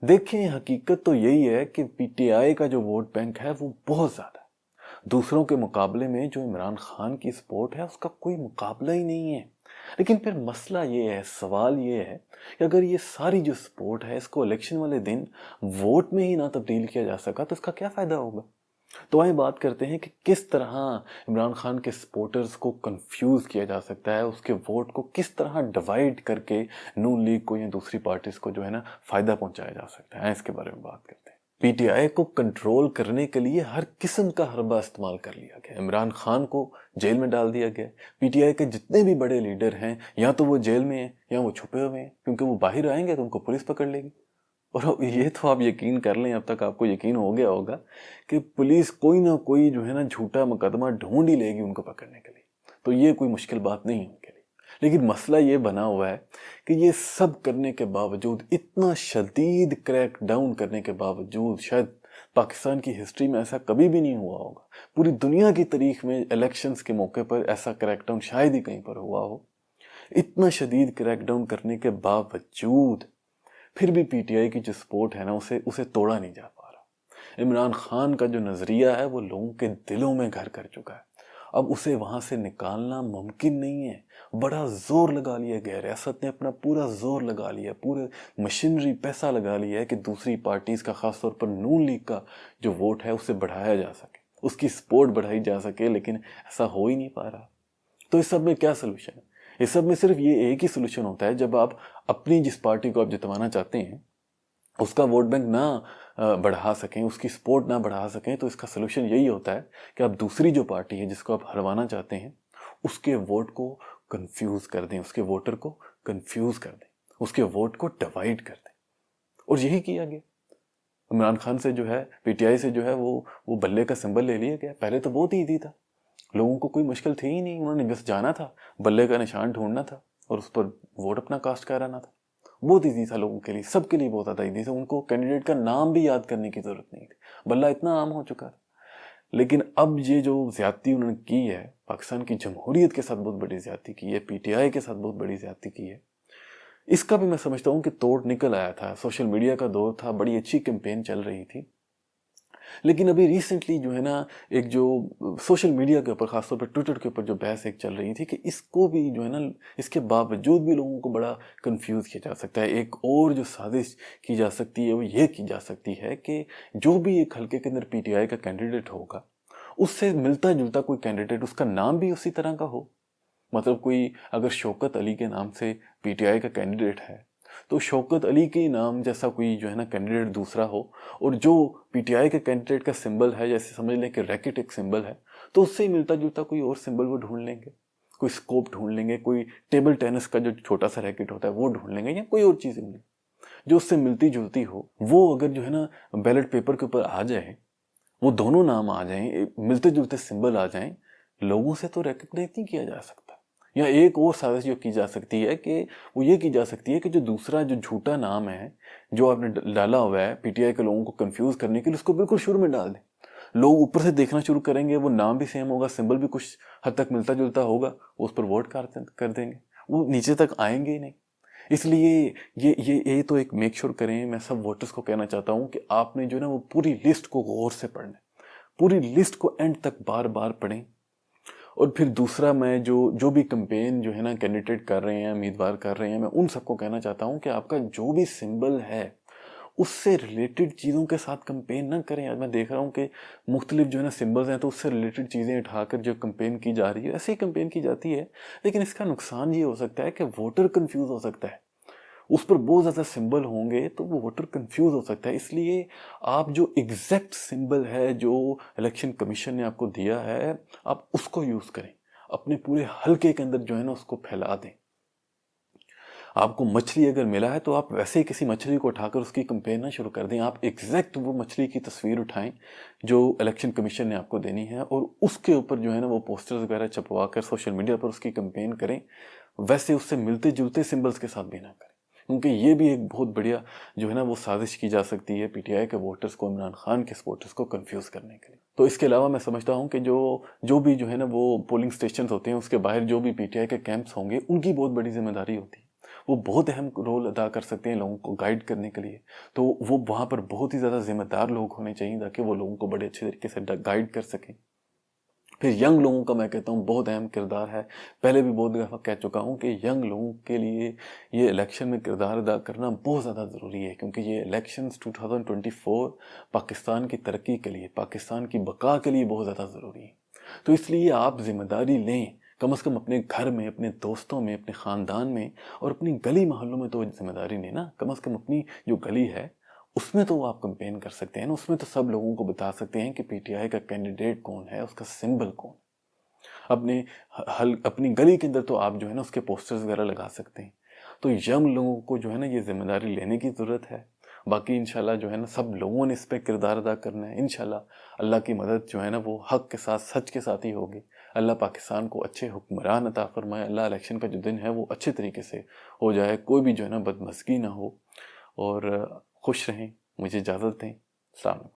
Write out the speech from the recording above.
देखें, हकीकत तो यही है कि पीटीआई का जो वोट बैंक है वो बहुत ज़्यादा है। दूसरों के मुकाबले में जो इमरान खान की सपोर्ट है उसका कोई मुकाबला ही नहीं है। लेकिन फिर मसला ये है, सवाल ये है कि अगर ये सारी जो सपोर्ट है इसको इलेक्शन वाले दिन वोट में ही ना तब्दील किया जा सका तो इसका क्या फ़ायदा होगा। तो आइए बात करते हैं कि किस तरह इमरान खान के सपोर्टर्स को कंफ्यूज किया जा सकता है, उसके वोट को किस तरह डिवाइड करके नून लीग को या दूसरी पार्टीज को जो है ना फायदा पहुंचाया जा सकता है। इसके बारे में बात करते हैं। पीटीआई को कंट्रोल करने के लिए हर किस्म का हरबा इस्तेमाल कर लिया गया। इमरान खान को जेल में डाल दिया गया। पीटीआई के जितने भी बड़े लीडर हैं या तो वो जेल में हैं या वो छुपे हुए हैं, क्योंकि वो बाहर आएंगे तो उनको पुलिस पकड़ लेगी। और ये तो आप यकीन कर लें, अब तक आपको यकीन हो गया होगा कि पुलिस कोई ना कोई जो है ना झूठा मुकदमा ढूंढ ही लेगी उनको पकड़ने के लिए। तो ये कोई मुश्किल बात नहीं है उनके लिए। लेकिन मसला ये बना हुआ है कि ये सब करने के बावजूद, इतना शदीद क्रैक डाउन करने के बावजूद, शायद पाकिस्तान की हिस्ट्री में ऐसा कभी भी नहीं हुआ होगा। पूरी दुनिया की तारीख में इलेक्शंस के मौके पर ऐसा क्रैकडाउन शायद ही कहीं पर हुआ हो। इतना शदीद क्रैकडाउन करने के बावजूद फिर भी पीटीआई की जो सपोर्ट है ना उसे तोड़ा नहीं जा पा रहा। इमरान खान का जो नज़रिया है वो लोगों के दिलों में घर कर चुका है। अब उसे वहाँ से निकालना मुमकिन नहीं है। बड़ा जोर लगा लिया गया, रियासत ने अपना पूरा जोर लगा लिया, पूरे मशीनरी पैसा लगा लिया है कि दूसरी पार्टीज़ का, ख़ासतौर पर नून लीग का जो वोट है उसे बढ़ाया जा सके, उसकी सपोर्ट बढ़ाई जा सके। लेकिन ऐसा हो ही नहीं पा रहा। तो इस सब में क्या सोल्यूशन है? इस सब में सिर्फ ये एक ही सोल्यूशन होता है, जब आप अपनी जिस पार्टी को आप जितवाना चाहते हैं उसका वोट बैंक ना बढ़ा सकें, उसकी सपोर्ट ना बढ़ा सकें, तो इसका सोल्यूशन यही होता है कि आप दूसरी जो पार्टी है जिसको आप हरवाना चाहते हैं उसके वोट को कंफ्यूज कर दें, उसके वोटर को कंफ्यूज कर दें, उसके वोट को डिवाइड कर दें। और यही किया गया। इमरान खान से जो है, पीटीआई से जो है वो बल्ले का सिंबल ले लिया गया। पहले तो बहुत ईजी था, लोगों को कोई मुश्किल थी ही नहीं। उन्होंने बस जाना था, बल्ले का निशान ढूंढना था और उस पर वोट अपना कास्ट कराना था। बहुत ईजी था लोगों के लिए, सबके लिए बहुत ज़्यादा ईजी था। उनको कैंडिडेट का नाम भी याद करने की ज़रूरत नहीं थी, बल्ला इतना आम हो चुका था। लेकिन अब ये जो ज्यादती उन्होंने की है, पाकिस्तान की जमहूरियत के साथ बहुत बड़ी ज्यादती की है, पीटीआई के साथ बहुत बड़ी ज्यादती की है, इसका भी मैं समझता हूँ कि तोड़ निकल आया था। सोशल मीडिया का दौर था, बड़ी अच्छी कैंपेन चल रही थी। लेकिन अभी रिसेंटली जो है ना, एक जो सोशल मीडिया के ऊपर, खासतौर पर ट्विटर के ऊपर जो बहस एक चल रही थी कि इसको भी जो है ना, इसके बावजूद भी लोगों को बड़ा कंफ्यूज किया जा सकता है। एक और जो साजिश की जा सकती है वो ये की जा सकती है कि जो भी एक हल्के के अंदर पीटीआई का कैंडिडेट होगा उससे मिलता जुलता कोई कैंडिडेट, उसका नाम भी उसी तरह का हो। मतलब कोई अगर शौकत अली के नाम से पीटीआई का कैंडिडेट है तो शौकत अली के नाम जैसा कोई जो है ना कैंडिडेट दूसरा हो, और जो पीटीआई के कैंडिडेट का सिंबल है, जैसे समझ लें कि रैकेट एक सिंबल है, तो उससे ही मिलता जुलता कोई और सिंबल वो ढूंढ लेंगे, कोई स्कोप ढूंढ लेंगे, कोई टेबल टेनिस का जो छोटा सा रैकेट होता है वो ढूंढ लेंगे, या कोई और चीज़ ढूंढ लेंगे जो उससे मिलती जुलती हो। वो अगर जो है ना बैलेट पेपर के ऊपर आ जाए, वो दोनों नाम आ जाएं, मिलते जुलते सिंबल आ जाएं, लोगों से तो रिकग्नाइज नहीं किया जा सकता। या एक और साजिश जो की जा सकती है कि वो ये की जा सकती है कि जो दूसरा जो झूठा नाम है जो आपने डाला हुआ है पीटीआई के लोगों को कंफ्यूज करने के लिए, उसको बिल्कुल शुरू में डाल दें। लोग ऊपर से देखना शुरू करेंगे, वो नाम भी सेम होगा, सिंबल भी कुछ हद तक मिलता जुलता होगा, उस पर वोट कर देंगे, वो नीचे तक आएंगे ही नहीं। इसलिए ये तो एक मेक श्योर करें। मैं सब वोटर्स को कहना चाहता हूँ कि आपने जो है ना वो पूरी लिस्ट को गौर से पढ़ना है, पूरी लिस्ट को एंड तक बार बार पढ़ें। और फिर दूसरा, मैं जो भी कैंपेन जो है ना कैंडिडेट कर रहे हैं, उम्मीदवार कर रहे हैं, मैं उन सबको कहना चाहता हूँ कि आपका जो भी सिंबल है उससे रिलेटेड चीज़ों के साथ कैंपेन ना करें। आज मैं देख रहा हूँ कि मुख्तलिफ जो है ना सिंबल्स हैं, तो उससे रिलेटेड चीज़ें उठाकर जो कैंपेन की जा रही है, ऐसे ही कैंपेन की जाती है। लेकिन इसका नुकसान ये हो सकता है कि वोटर कन्फ्यूज़ हो सकता है। उस पर बहुत ज़्यादा सिंबल होंगे तो वो वोटर कंफ्यूज हो सकता है। इसलिए आप जो एग्जैक्ट सिंबल है जो इलेक्शन कमीशन ने आपको दिया है, आप उसको यूज़ करें, अपने पूरे हलके के अंदर जो है ना उसको फैला दें। आपको मछली अगर मिला है तो आप वैसे ही किसी मछली को उठाकर उसकी कंपेन ना शुरू कर दें। आप एग्जैक्ट वो मछली की तस्वीर उठाएं जो इलेक्शन कमीशन ने आपको देनी है, और उसके ऊपर जो है ना वो पोस्टर्स वगैरह छपवा कर सोशल मीडिया पर उसकी कंपेन करें। वैसे उससे मिलते जुलते सिंबल्स के साथ भी ना करें, क्योंकि ये भी एक बहुत बढ़िया जो है ना वो साजिश की जा सकती है पीटीआई के वोटर्स को, इमरान खान के सपोर्टर्स को कंफ्यूज करने के लिए। तो इसके अलावा मैं समझता हूँ कि जो भी जो है ना वो पोलिंग स्टेशन होते हैं उसके बाहर जो भी पीटीआई के कैंप्स होंगे, उनकी बहुत बड़ी जिम्मेदारी होती है। وہ بہت اہم رول ادا کر سکتے ہیں لوگوں کو گائیڈ کرنے کے لیے. تو وہ وہاں پر بہت ہی زیادہ ذمہ دار لوگ ہونے چاہیے تاکہ وہ لوگوں کو بڑے اچھے طریقے سے گائیڈ کر سکیں. پھر ینگ لوگوں کا میں کہتا ہوں بہت اہم کردار ہے. پہلے بھی بہت دفعہ کہہ چکا ہوں کہ ینگ لوگوں کے لیے یہ الیکشن میں کردار ادا کرنا بہت زیادہ ضروری ہے، کیونکہ یہ الیکشنز 2024 پاکستان کی ترقی کے لیے، پاکستان کی بقا کے لیے بہت زیادہ ضروری ہے. تو اس لیے آپ ذمہ داری لیں، کم از کم اپنے گھر میں، اپنے دوستوں میں، اپنے خاندان میں اور اپنی گلی محلوں میں تو ذمہ داری لیں نا. کم از کم اپنی جو گلی ہے اس میں تو وہ آپ کمپین کر سکتے ہیں نا، اس میں تو سب لوگوں کو بتا سکتے ہیں کہ پی ٹی آئی کا کینڈیڈیٹ کون ہے، اس کا سمبل کون. اپنی گلی کے اندر تو آپ جو ہے نا اس کے پوسٹرز وغیرہ لگا سکتے ہیں. تو ینگ لوگوں کو جو ہے نا یہ ذمہ داری لینے کی ضرورت ہے. باقی انشاءاللہ جو ہے نا سب لوگوں نے اس پہ کردار ادا کرنا ہے. انشاءاللہ اللہ کی مدد جو ہے نا وہ حق کے ساتھ، سچ کے ساتھ ہی ہوگی. اللہ پاکستان کو اچھے حکمران عطا فرمائے. اللہ الیکشن کا جو دن ہے وہ اچھے طریقے سے ہو جائے، کوئی بھی جو ہے نا بدمزگی نہ ہو. اور خوش رہیں. مجھے اجازت دیں. السلام علیکم.